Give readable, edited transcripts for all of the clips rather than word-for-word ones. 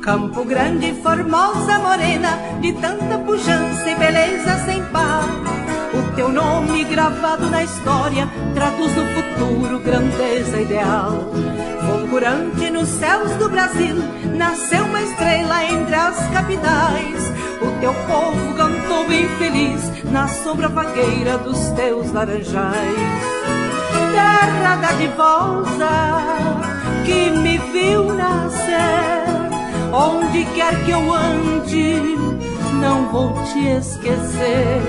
Campo Grande, formosa morena, de tanta pujança e beleza sem par. O teu nome gravado na história traduz no futuro grandeza ideal. Fulgurante nos céus do Brasil, nasceu uma estrela entre as capitais. O teu povo cantou bem feliz na sombra vagueira dos teus laranjais. Terra dadivosa que me viu nascer, onde quer que eu ande, não vou te esquecer.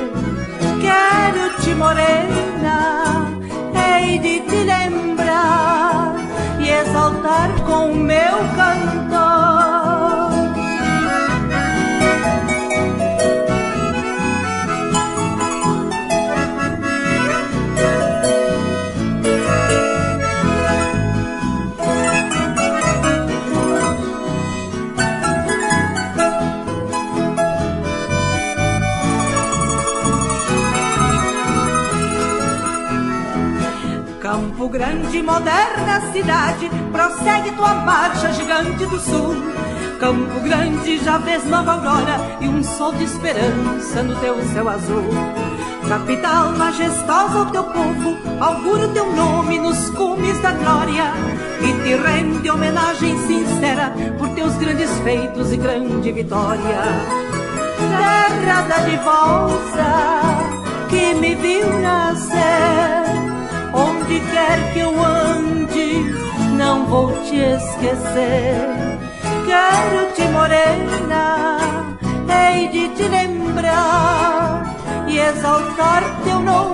Quero-te, morena, hei de te lembrar e exaltar com o meu cantor. Campo Grande, moderna cidade, prossegue tua marcha, gigante do sul. Campo Grande, já vês nova aurora e um sol de esperança no teu céu azul. Capital majestosa, o teu povo augura o teu nome nos cumes da glória e te rende homenagem sincera por teus grandes feitos e grande vitória. Terra dadivosa que me viu nascer, onde quer que eu ande, não vou te esquecer. Quero-te, morena, hei de te lembrar e exaltar teu nome